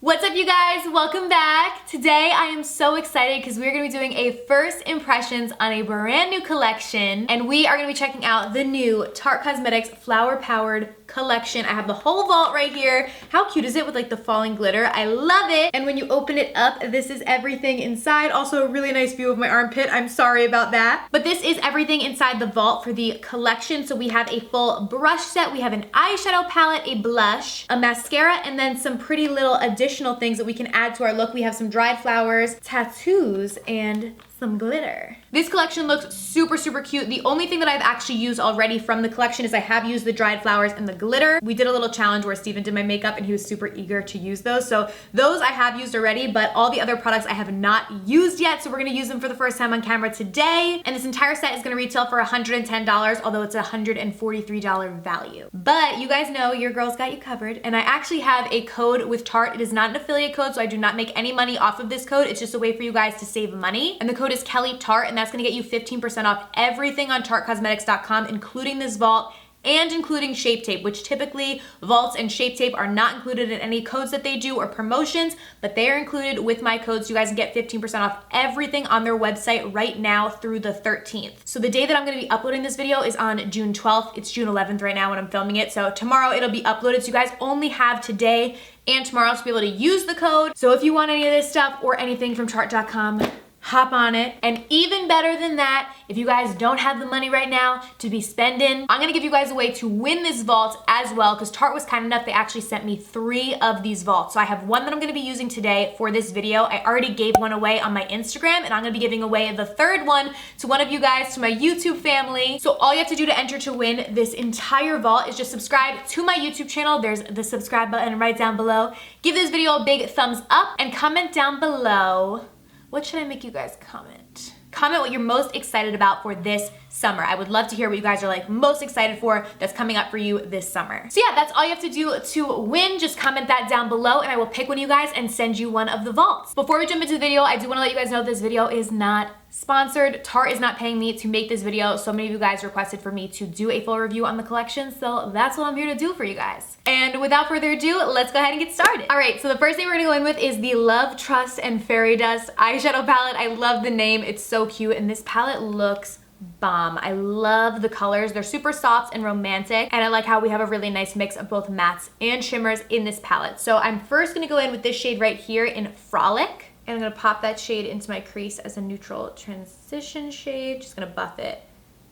What's up, you guys? Welcome back. Today I am so excited because we're going to be doing a first impressions on a brand new collection, and we are going to be checking out the new Tarte Cosmetics Flower Powered collection. I have the whole vault right here. How cute is it with like the falling glitter? I love it. And when you open it up, this is everything inside. Also a really nice view of my armpit. I'm sorry about that. But this is everything inside the vault for the collection. So we have a full brush set. We have an eyeshadow palette, a blush, a mascara, and then some pretty little additional things that we can add to our look. We have some dried flowers, tattoos, and some glitter. This collection looks super, super cute. The only thing that I've actually used already from the collection is I have used the dried flowers and the glitter. We did a little challenge where Steven did my makeup and he was super eager to use those. So those I have used already, but all the other products I have not used yet. So we're gonna use them for the first time on camera today. And this entire set is gonna retail for $110, although it's a $143 value. But you guys know your girl's got you covered. And I actually have a code with Tarte. It is not an affiliate code, so I do not make any money off of this code. It's just a way for you guys to save money. And the code is Kelly Tarte, and that's gonna get you 15% off everything on TarteCosmetics.com, including this vault and including Shape Tape, which typically vaults and Shape Tape are not included in any codes that they do or promotions, but they are included with my codes. You guys can get 15% off everything on their website right now through the 13th. So the day that I'm gonna be uploading this video is on June 12th. It's June 11th right now when I'm filming it. So tomorrow it'll be uploaded. So you guys only have today and tomorrow to be able to use the code. So if you want any of this stuff or anything from Tarte.com, hop on it. And even better than that, if you guys don't have the money right now to be spending, I'm gonna give you guys a way to win this vault as well, because Tarte was kind enough, they actually sent me 3 of these vaults. So I have one that I'm gonna be using today for this video. I already gave one away on my Instagram, and I'm gonna be giving away the 3rd one to one of you guys, to my YouTube family. So all you have to do to enter to win this entire vault is just subscribe to my YouTube channel. There's the subscribe button right down below. Give this video a big thumbs up and comment down below. What should I make you guys comment? Comment what you're most excited about for this summer. I would love to hear what you guys are like most excited for that's coming up for you this summer. So yeah, that's all you have to do to win. Just comment that down below and I will pick one of you guys and send you one of the vaults. Before we jump into the video, I do want to let you guys know this video is not sponsored. Tarte is not paying me to make this video. So many of you guys requested for me to do a full review on the collection, so that's what I'm here to do for you guys. And without further ado, let's go ahead and get started. All right, so the first thing we're gonna go in with is the Love, Trust, and Fairy Dust eyeshadow palette. I love the name, it's so cute, and this palette looks bomb. I love the colors. They're super soft and romantic, and I like how we have a really nice mix of both mattes and shimmers in this palette. So I'm first gonna go in with this shade right here in Frolic. And I'm gonna pop that shade into my crease as a neutral transition shade. Just gonna buff it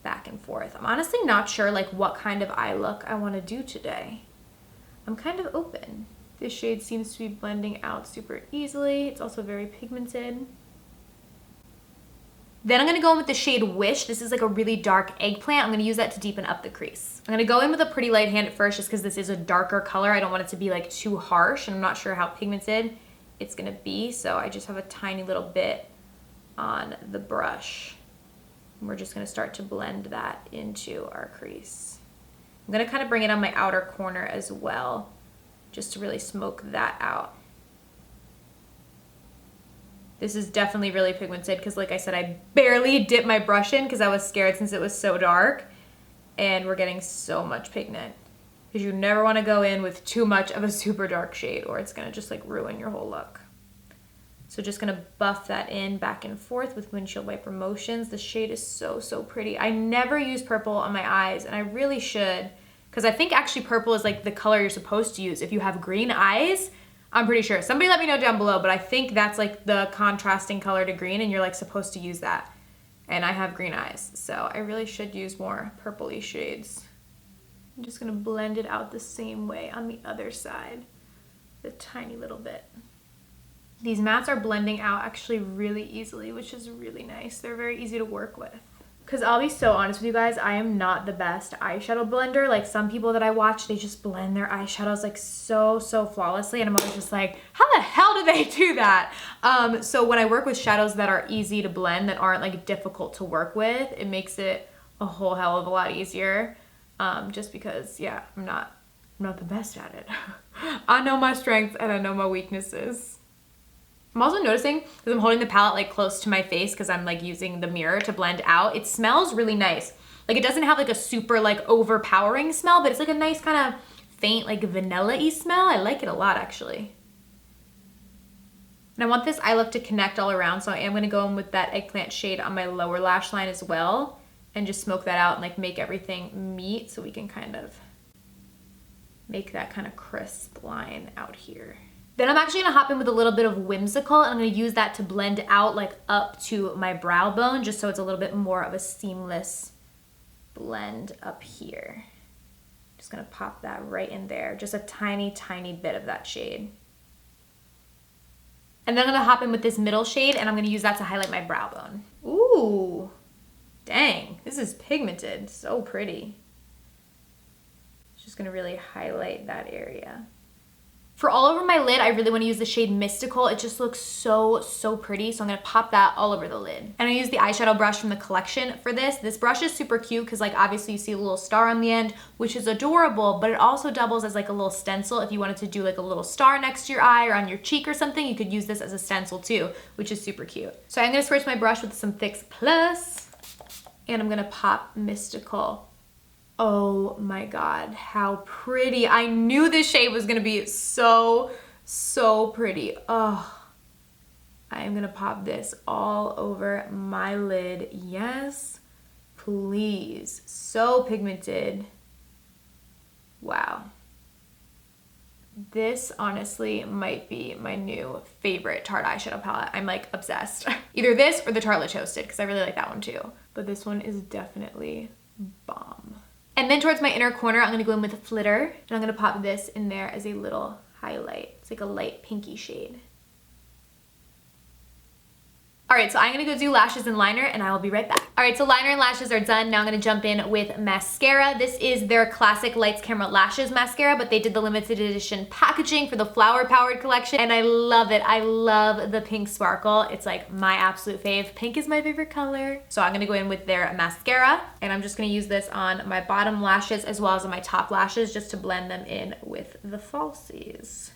back and forth. I'm honestly not sure like what kind of eye look I wanna do today. I'm kind of open. This shade seems to be blending out super easily. It's also very pigmented. Then I'm gonna go in with the shade Wish. This is like a really dark eggplant. I'm gonna use that to deepen up the crease. I'm gonna go in with a pretty light hand at first just because this is a darker color. I don't want it to be like too harsh, and I'm not sure how pigmented it's gonna be, so I just have a tiny little bit on the brush. And we're just gonna start to blend that into our crease. I'm gonna kind of bring it on my outer corner as well, just to really smoke that out. This is definitely really pigmented because like I said, I barely dipped my brush in because I was scared since it was so dark, and we're getting so much pigment. Because you never want to go in with too much of a super dark shade or it's going to just like ruin your whole look. So just going to buff that in back and forth with windshield wiper motions. The shade is so, so pretty. I never use purple on my eyes, and I really should, because I think actually purple is like the color you're supposed to use if you have green eyes. I'm pretty sure. Somebody let me know down below, but I think that's like the contrasting color to green, and you're like supposed to use that. And I have green eyes, so I really should use more purpley shades. I'm just gonna blend it out the same way on the other side, a tiny little bit. These mattes are blending out actually really easily, which is really nice. They're very easy to work with. Because I'll be so honest with you guys, I am not the best eyeshadow blender. Like some people that I watch, they just blend their eyeshadows like so flawlessly, and I'm always just like, how the hell do they do that? So when I work with shadows that are easy to blend, that aren't like difficult to work with, it makes it a whole hell of a lot easier. Just because, yeah, I'm not the best at it. I know my strengths and I know my weaknesses. I'm also noticing, because I'm holding the palette like close to my face because I'm like using the mirror to blend out, it smells really nice. Like it doesn't have like a super like overpowering smell, but it's like a nice kind of faint like vanilla-y smell. I like it a lot actually. And I want this eye look to connect all around, so I am gonna go in with that eggplant shade on my lower lash line as well, and just smoke that out and like make everything meet so we can kind of make that kind of crisp line out here. Then I'm actually gonna hop in with a little bit of Whimsical, and I'm gonna use that to blend out like up to my brow bone, just so it's a little bit more of a seamless blend up here. Just gonna pop that right in there, just a tiny, tiny bit of that shade. And then I'm gonna hop in with this middle shade, and I'm gonna use that to highlight my brow bone. Ooh, dang, this is pigmented, so pretty. Just gonna really highlight that area. For all over my lid, I really want to use the shade Mystical. It just looks so, so pretty. So I'm going to pop that all over the lid. And I use the eyeshadow brush from the collection for this. This brush is super cute because like obviously you see a little star on the end, which is adorable, but it also doubles as like a little stencil. If you wanted to do like a little star next to your eye or on your cheek or something, you could use this as a stencil too, which is super cute. So I'm going to switch my brush with some Fix Plus, and I'm going to pop Mystical. Oh my God, how pretty. I knew this shade was gonna be so, so pretty. Oh, I am gonna pop this all over my lid. Yes, please. So pigmented. Wow. This honestly might be my new favorite Tarte eyeshadow palette. I'm like obsessed. Either this or the Tartelette Toasted, because I really like that one too. But this one is definitely bomb. And then towards my inner corner, I'm gonna go in with a Flitter, and I'm gonna pop this in there as a little highlight. It's like a light pinky shade. All right, so I'm gonna go do lashes and liner, and I will be right back. All right, so liner and lashes are done. Now I'm gonna jump in with mascara. This is their classic Lights Camera Lashes mascara, but they did the limited edition packaging for the Flower Powered collection, and I love it. I love the pink sparkle. It's like my absolute fave. Pink is my favorite color. So I'm gonna go in with their mascara, and I'm just gonna use this on my bottom lashes as well as on my top lashes just to blend them in with the falsies.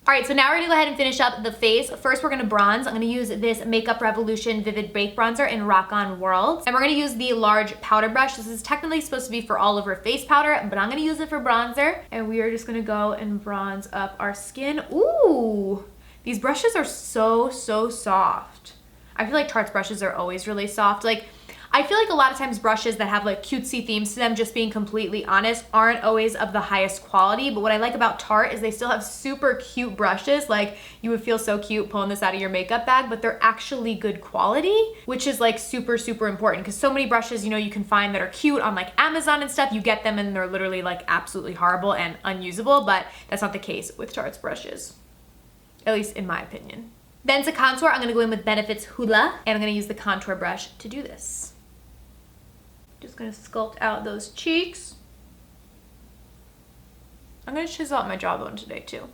All right, so now we're gonna go ahead and finish up the face. First, we're gonna bronze. I'm gonna use this Makeup Revolution Vivid Bake Bronzer in Rock On World. And we're gonna use the large powder brush. This is technically supposed to be for all over face powder, but I'm gonna use it for bronzer. And we are just gonna go and bronze up our skin. Ooh, these brushes are so, so soft. I feel like Tarte's brushes are always really soft. Like, I feel like a lot of times brushes that have like cutesy themes to them, just being completely honest, aren't always of the highest quality. But what I like about Tarte is they still have super cute brushes. Like, you would feel so cute pulling this out of your makeup bag, but they're actually good quality, which is like super, super important. Because so many brushes, you know, you can find that are cute on like Amazon and stuff. You get them and they're literally like absolutely horrible and unusable, but that's not the case with Tarte's brushes, at least in my opinion. Then to contour, I'm gonna go in with Benefit's Hoola, and I'm gonna use the contour brush to do this. Just gonna sculpt out those cheeks. I'm gonna chisel out my jawbone today too.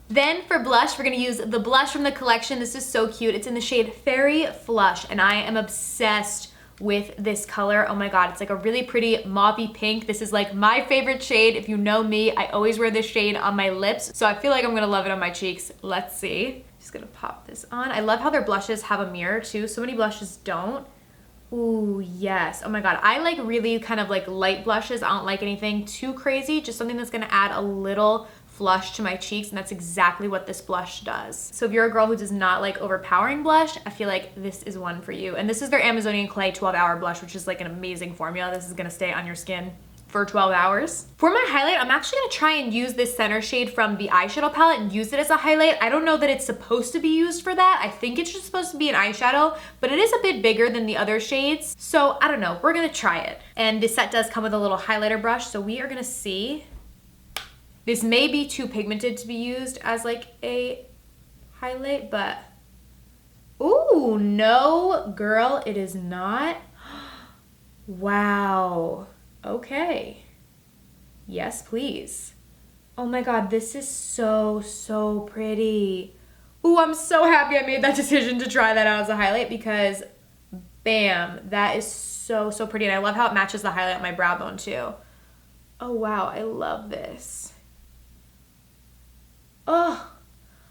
Then for blush, we're gonna use the blush from the collection. This is so cute. It's in the shade Fairy Flush, and I am obsessed with this color. Oh my God, it's like a really pretty mauvey pink. This is like my favorite shade. If you know me, I always wear this shade on my lips, so I feel like I'm gonna love it on my cheeks. Let's see. Just gonna pop this on. I love how their blushes have a mirror too. So many blushes don't. Ooh, yes. Oh my God. I like really kind of like light blushes. I don't like anything too crazy, just something that's gonna add a little flush to my cheeks, and that's exactly what this blush does. So if you're a girl who does not like overpowering blush, I feel like this is one for you. And this is their Amazonian Clay 12-hour blush, which is like an amazing formula. This is gonna stay on your skin for 12 hours. For my highlight, I'm actually gonna try and use this center shade from the eyeshadow palette and use it as a highlight. I don't know that it's supposed to be used for that. I think it's just supposed to be an eyeshadow, but it is a bit bigger than the other shades. So I don't know, we're gonna try it. And this set does come with a little highlighter brush, so we are gonna see. This may be too pigmented to be used as like a highlight, but ooh, no, girl, it is not. Wow. Okay. Yes, please. Oh my God, this is so, so pretty. Ooh, I'm so happy I made that decision to try that out as a highlight because bam, that is so, so pretty. And I love how it matches the highlight on my brow bone too. Oh wow, I love this. Oh,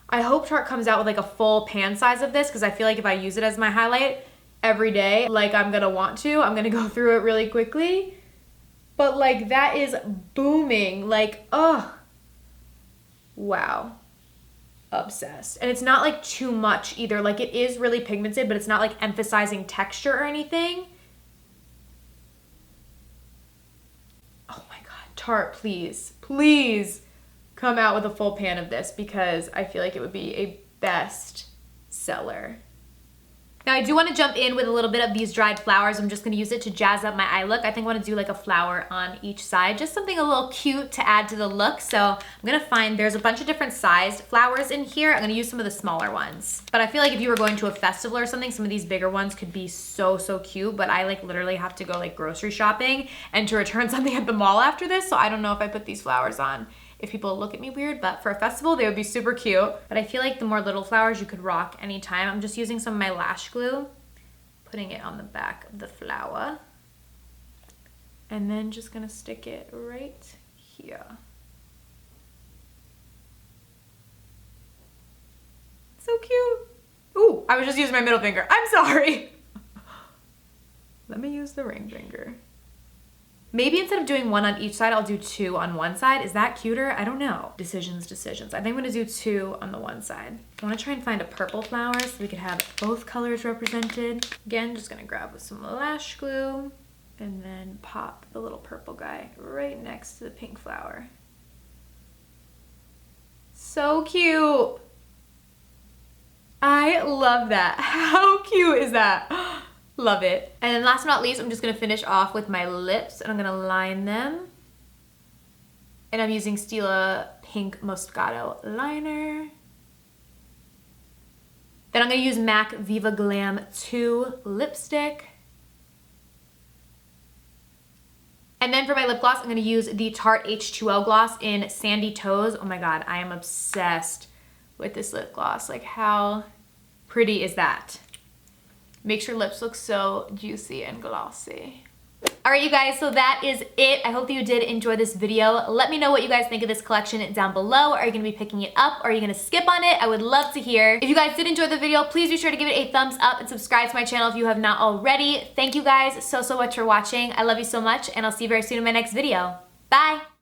I hope Tarte comes out with like a full pan size of this because I feel like if I use it as my highlight every day, like I'm gonna want to, I'm gonna go through it really quickly. but like that is booming. Like, oh, wow. Obsessed. And it's not like too much either. Like it is really pigmented, but it's not like emphasizing texture or anything. Oh my God, Tarte, please, please come out with a full pan of this because I feel like it would be a best seller. Now I do want to jump in with a little bit of these dried flowers. I'm just going to use it to jazz up my eye look. I think I want to do like a flower on each side, just something a little cute to add to the look. So I'm going to find, there's a bunch of different sized flowers in here. I'm going to use some of the smaller ones. But I feel like if you were going to a festival or something, some of these bigger ones could be so, so cute. But I like literally have to go like grocery shopping and to return something at the mall after this. So I don't know if I put these flowers on if people look at me weird, but for a festival, they would be super cute. But I feel like the more little flowers you could rock anytime. I'm just using some of my lash glue, putting it on the back of the flower, and then just gonna stick it right here. So cute. Ooh, I was just using my middle finger. I'm sorry. Let me use the ring finger. Maybe instead of doing one on each side, I'll do two on one side. Is that cuter? I don't know. Decisions. I think I'm gonna do two on the one side. I wanna try and find a purple flower so we could have both colors represented. Again, just gonna grab with some lash glue and then pop the little purple guy right next to the pink flower. So cute. I love that. How cute is that? Love it. And then last but not least, I'm just gonna finish off with my lips and I'm gonna line them. And I'm using Stila Pink Moscato Liner. Then I'm gonna use MAC Viva Glam 2 lipstick. And then for my lip gloss, I'm gonna use the Tarte H2O gloss in Sandy Toes. Oh my God, I am obsessed with this lip gloss. Like how pretty is that? Makes your lips look so juicy and glossy. All right, you guys, so that is it. I hope that you did enjoy this video. Let me know what you guys think of this collection down below. Are you gonna be picking it up? Or are you gonna skip on it? I would love to hear. If you guys did enjoy the video, please be sure to give it a thumbs up and subscribe to my channel if you have not already. Thank you guys so much for watching. I love you so much, and I'll see you very soon in my next video. Bye.